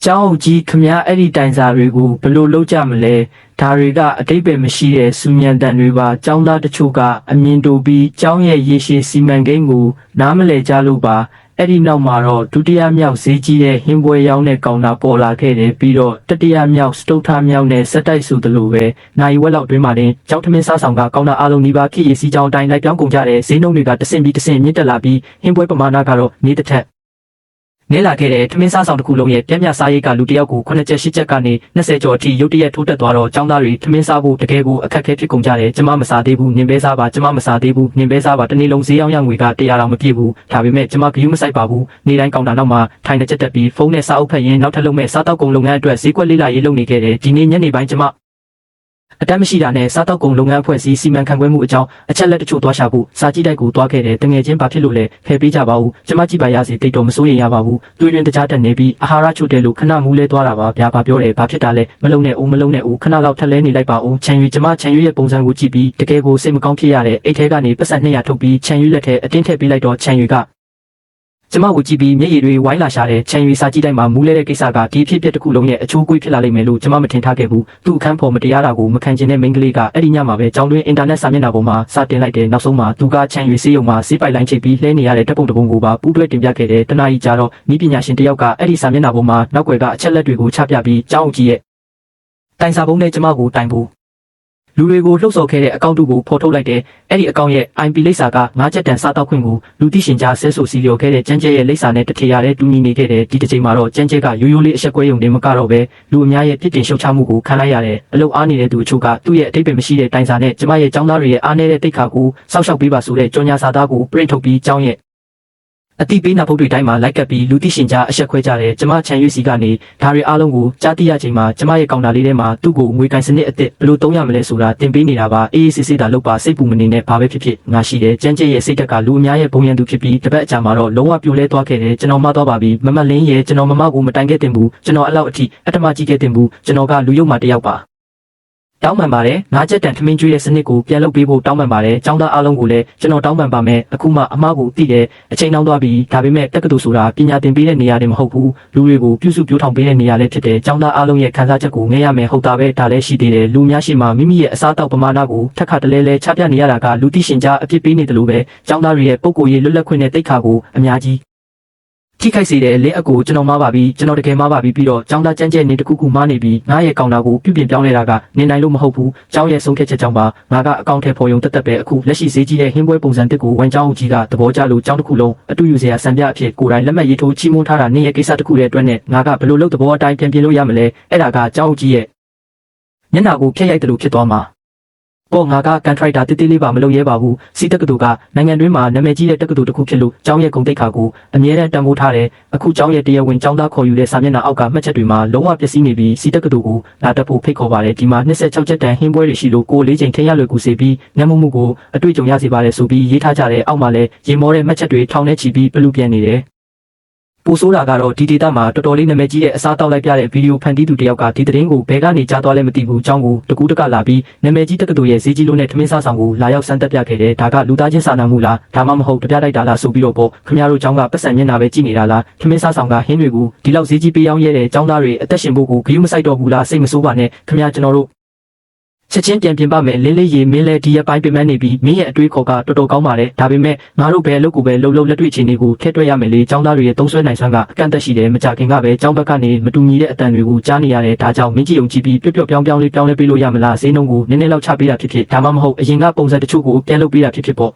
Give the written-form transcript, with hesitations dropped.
ကျောင်းကြီးခမည်းအဲ့ဒီတိုင်စာတွေကိုဘယ်လိုလုပ်ကြမလဲဒါတွေကအတိတ်ပဲမရှိတဲ့စူညံတန်တွေပါကျောင်းသားတချို့ကအမြင်တူပြီးကျောင်းရဲ့ရေရှည်စီမံကိန်းကိုနားမလည်ကြလို့ပါအဲ့ဒီနောက်မှာတော့ဒုတိယမြောက်ဈေးကြီးတဲ့ဟင်းပွဲရောင်းတဲ့ကောင်တာပေါ်လာခဲ့တယ်ပြီးတော့တတိယမြောက်စတုထမြောက်နဲ့စက်တိုက်ဆိုသလိုပဲနိုင်ဝက်လောက်တွင်းမှာတင်ကျောင်းထမင်းစားဆောင်ကကောင်တာအားလုံးဒီပါဖြစ်ရစီကျောင်းအတိုင်းလိုက်ပြောင်းကုန်ကြတဲ့ဈေးနှုန်းတွေကတဆင့်ပြီးတဆင့်မြင့်တက်လာပြီးဟင်းပွဲပမာဏကတော့နေတစ်ထက်နေလာခဲ့တဲ့ထမင်းစားဆောင်တစ်ခုလုံးရဲ့ပြည့်မြတ်စားရိတ်ကလူတစ်ယောက်ကို9ချက်10ချက်ကနေ20ကျော်အထိရုတ်တရက်ထိုးတက်သွားတော့ကျောင်းသားတွေထမင်းစားဖို့တကယ်ကိုအခက်အခဲဖြစ်ကုန်ကြတယ်ကျမမစားသေးဘူးနင်ပဲစားပါကျမမစားသေးဘူးနင်ပဲစားပါတနေ့လုံးဈေးရောက်ရငွေက100တောင်မပြည့်ဘူးဒါပေမဲ့ကျမဂရုမစိုက်ပါဘူးနေ့တိုင်းကောင်တာနောက်မှာထိုင်တဲ့ချက်တက်ပြီးဖုန်းနဲ့စာအုပ်ဖတ်ရင်းနောက်ထပ်လုပ်မဲ့စားတောက်ကုန်လုပ်ငန်းအတွက်ဈေးကွက်လေးလာရေးလုပ်နေခဲ့တယ်ဒီနေ့ညနေပိုင်းကျမအတမ်းမရှိတာနဲ့စားတောက်ကုန်လုပ်ငန်းအဖွဲ့အစည်းစီမံခန့်ခွဲမှုအကြောင်းအချက်လက်တချို့သွားရှာဖို့စာကြည့်တိုက်ကိုသွားခဲ့တယ်တငယ်ချင်းဘာဖြစ်လို့လဲဖယ်ပေးကြပါဦးကျမကြည့်ပါရစေတိတ်တော့မစိုးရိမ်ရပါဘူးတွေးရင်းတကြားတက်နေပြီးအာဟာရချို့တယ်လို့ခဏမူးလဲသွားတာပါဗျာဘာပြောတယ်ဘာဖြစ်တာလဲမလုံနဲ့ဦးမလုံနဲ့ဦးခဏလောက်ထက်လဲနေလိုက်ပါဦးခြံရွေကျမခြံရွေရဲ့ပုံစံကိုကြည့်ပြီးတကယ်ကိုစိတ်မကောင်းဖြစ်ရတဲ့အိတ်ထဲကနေပတ်စံ200ထုတ်ပြီးခြံရွေလက်ထဲအတင်းထည့်ပေးလိုက်တော့ခြံရွေကကျမကိုကြည့်ပြီးမျက်ရည်တွေဝိုင်းလာရှာတဲ့ခြံရွေစာကြည့်တိုင်းမှာမူးလဲတဲ့ကိစ္စကဒီဖြစ်ဖြစ်တစ်ခုလုံးရဲ့အချိုးကွေးဖြစ်လာလိမ့်မယ်လို့ကျမမထင်ထားခဲ့ဘူးသူ့အခန်းဖော်မတရားတာကိုမခံချင်တဲ့မိန်းကလေးကအဲ့ဒီညမှာပဲကျောင်းတွင်းအင်တာနက်စာမျက်နှာပေါ်မှာစတင်လိုက်တဲ့နောက်ဆုံးမှာသူကခြံရွေစေးရုံမှာစေးပိုက်လိုင်းချိတ်ပြီးလှဲနေရတဲ့ဓာတ်ပုံတစ်ပုံကိုပါပူးတွဲတင်ပြခဲ့တဲ့တနာကြီးကြတော့ဤပညာရှင်တယောက်ကအဲ့ဒီစာမျက်နှာပေါ်မှာနောက်ွယ်ကအချက်လက်တွေကိုချပြပြီးကျောင်းကြီးရဲ့တိုင်စာပုံးနဲ့ကျမကိုတိုင်ဖို့လူတွေကိုလှုပ်ဆော်ခဲ့တဲ့အကောင့်တူကိုဖော်ထုတ်လိုက်တဲ့အဲ့ဒီအကောင့်ရဲ့ IP လိပ်စာက9ချက်တန်စားတောက်ခွင့်ကိုလူသိရှင်ကြားဆဲဆိုစီလျော်ခဲ့တဲ့ကျန်းကျဲရဲ့လိပ်စာနဲ့တထေရတဲ့တူညီနေခဲ့တဲ့ဒီတစ်ချိန်မှာတော့ကျန်းကျဲကရိုးရိုးလေးအဆက်ကွဲရုံနဲ့မကတော့ပဲလူအများရဲ့ပြစ်တင်ရှုတ်ချမှုကိုခံလိုက်ရတဲ့အလုပ်အားနေတဲ့သူအချို့ကသူ့ရဲ့အတိတ်ပဲမရှိတဲ့တိုင်စာနဲ့ကျမရဲ့ចောင်းသားတွေရဲ့အားနည်းတဲ့တိတ်ခါကိုစောက်ရှောက်ပေးပါဆိုတဲ့ကြော်ညာစာသားကို print ထုတ်ပြီးចောင်းရဲ့အတိပေးနာဖုတ်တွေတိုင်းမှာလိုက်ကပ်ပြီးလူသိရှင်ကြားအဆက်ခွဲကြတယ်ကျမခြံရွေးစီကနေဒါတွေအားလုံးကိုကြားသိရချိန်မှာကျမရဲ့ကောင်တာလေးထဲမှာသူ့ကိုငွေကန်စနစ်အစ်စ်ဘယ်လိုသုံးရမလဲဆိုတာတင်ပေးနေတာပါအေးအေးဆေးဆေးတာလုပ်ပါစိတ်ပူမနေနဲ့ဘာပဲဖြစ်ဖြစ်ငါရှိတယ်ကျန်းကျဲရဲ့စိတ်ဓာတ်ကလူအများရဲ့ဘုံရန်သူဖြစ်ပြီးတပတ်အကြာမှာတော့လုံးဝပြိုလဲသွားခဲ့တယ်ကျွန်တော်မှသွားပါပြီမမလင်းရဲ့ကျွန်တော်မမကိုမတိုင်ခဲ့တင်ဘူးကျွန်တော်အဲ့လောက်အထိအတ္တမကြီးခဲ့တင်ဘူးကျွန်တော်ကလူယုံမှတယောက်ပါတောင်းပန်ပါတယ်9ချက်တန်ထမင်းကျွေးရဲ့စနစ်ကိုပြန်လုပ်ပေးဖို့တောင်းပန်ပါတယ်ចောင်းသားအားလုံးကိုလည်းကျွန်တော်တောင်းပန်ပါမယ်အခုမှအမားကိုသိတယ်အချိန်နှောင်းသွားပြီဒါပေမဲ့တက္ကသိုလ်ဆိုတာပညာသင်ပေးတဲ့နေရာတွေမဟုတ်ဘူးလူတွေကိုပြုစုပြောထောင်ပေးတဲ့နေရာလည်းဖြစ်တယ်ចောင်းသားအားလုံးရဲ့ခံစားချက်ကိုငဲရမယ်ဟုတ်တာပဲဒါလည်းရှိသေးတယ်လူများရှိမှမိမိရဲ့အစားအသောက်ပမာဏကိုထက်ခါတလဲလဲချပြနေရတာကလူသိရှင်ကြားအဖြစ်ပေးနေတယ်လို့ပဲចောင်းသားတွေရဲ့ပုံကိုယ်ရေးလွတ်လပ်ခွင့်နဲ့တိတ်ခါကိုအများကြီးထိခိုက်စေတဲ့လင်းအကိုကျွန်တော်မှားပါပြီကျွန်တော်တကယ်မှားပါပြီပြီးတော့ចောင်းသားကျန်းကျဲနေတခုခုမှားနေပြီးငါရဲ့ကောင်တာကိုပြုပြင်ပြောင်းလဲတာကနေနိုင်လို့မဟုတ်ဘူးចောင်းရဲ့ဆုံးဖြတ်ချက်ကြောင့်ပါငါကအကောင့်ထဲပေါ်ယုံတက်တက်ပဲအခုလက်ရှိဈေးကြီးတဲ့ဟင်းပွဲပုံစံတစ်ကိုဝန်ចောင်းကြီးကသဘောကျလို့ចောင်းတစ်ခုလုံးအတူယူစရာစံပြအဖြစ်ကိုယ်တိုင်လက်မှတ်ရေးထိုးချီးမွမ်းထားတာနေရဲ့ကိစ္စတစ်ခုရဲ့အတွက်နဲ့ငါကဘယ်လိုလုပ်သဘောအတိုင်းပြန်ပြင်လို့ရမလဲအဲ့ဒါကចောင်းကြီးရဲ့မျက်နှာကိုဖျက်ရိုက်တယ်လို့ဖြစ်သွားမှာပေါ်ငါကကန်ထရိုက်တာတိတိလေးပါမလုပ်ရဲပါဘူးစီတက္ကသိုလ်ကနိုင်ငံတွင်းမှာနာမည်ကြီးတဲ့တက္ကသိုလ်တစ်ခုဖြစ်လို့ကျောင်းရဲ့ဂုဏ်သိက္ခာကိုအမြဲတမ်းတန်ဖိုးထားတယ်အခုကျောင်းရဲ့တရားဝင်ကျောင်းသားခေါ်ယူတဲ့စာမျက်နှာအောက်ကမှတ်ချက်တွေမှာလုံးဝပျက်စီးနေပြီးစီတက္ကသိုလ်ကိုလာတက်ဖို့ဖိတ်ခေါ်ပါတယ်ဒီမှာ26ချက်တန်ဟင်းပွဲတွေရှိလို့ကို4ချိန်ထင်းရလွယ်ကူစေပြီးညမှုမှုကိုအတွေ့အကြုံရစေပါတယ်ဆိုပြီးရေးထားကြတဲ့အောက်မှာလည်းရေမောတဲ့မှတ်ချက်တွေထောင်ထဲချီပြီးပလူပြန်နေတယ်ပိုဆိုးတာကတော့ဒီဒေတာမှာတော်တော်လေးနာမည်ကြီးတဲ့အစားတောက်လိုက်ပြတဲ့ဗီဒီယိုဖန်တီးသူတယောက်ကဒီသတင်းကိုဘယ်ကနေကြားသွားလဲမသိဘူးအကြောင်းကိုတကူးတကလာပြီးနာမည်ကြီးတက္ကသိုလ်ရဲ့ဈေးကြီးလုံးနဲ့ထမင်းစားဆောင်ကိုလာရောက်စမ်းသပ်ပြခဲ့တယ်ဒါကလူသားချင်းစာနာမှုလားဒါမှမဟုတ်တပြတိုက်တာလားဆိုပြီးတော့ပေါ့ခင်ဗျားတို့ကျောင်းကပတ်စံမျက်နှာပဲကြည့်နေတာလားထမင်းစားဆောင်ကဟင်းတွေကိုဒီလောက်ဈေးကြီးပေးရောင်းရဲတဲ့ကျောင်းသားတွေအသက်ရှင်ဖို့ကိုဂရုမစိုက်တော့ဘူးလားစိတ်မဆိုးပါနဲ့ခင်ဗျားကျွန်တော်တို့ချက်ချင်းပြန်ပြင်ပါမယ်လင်းလေးရေမင်းလဲဒီရပိုင်းပြင်ပန်းနေပြီးမင်းရဲ့အတွေးခေါ်ကတော်တော်ကောင်းပါတယ်ဒါပေမဲ့ငါတို့ပဲအလုပ်ကိုပဲလှုပ်လက်တွေ့အခြေအနေကိုထည့်တွက်ရမယ်လေចောင်းသားတွေရဲ့သုံးဆွဲနိုင်စွမ်းကအကန့်အသတ်ရှိတယ်မကြခင်ကပဲចောင်းဘက်ကနေမတူညီတဲ့အတန်တွေကိုကြားနေရတယ်ဒါကြောင့်မင်းကြီးုံကြည့်ပြီးပျော့ပြောင်းလေးပြောင်းလဲပေးလို့ရမလားဈေးနှုန်းကိုနည်းနည်းလောက်ချပေးတာဖြစ်ဖြစ်ဒါမှမဟုတ်အရင်ကပုံစံတချို့ကိုပြန်လုပ်ပေးတာဖြစ်ဖြစ်ပေါ့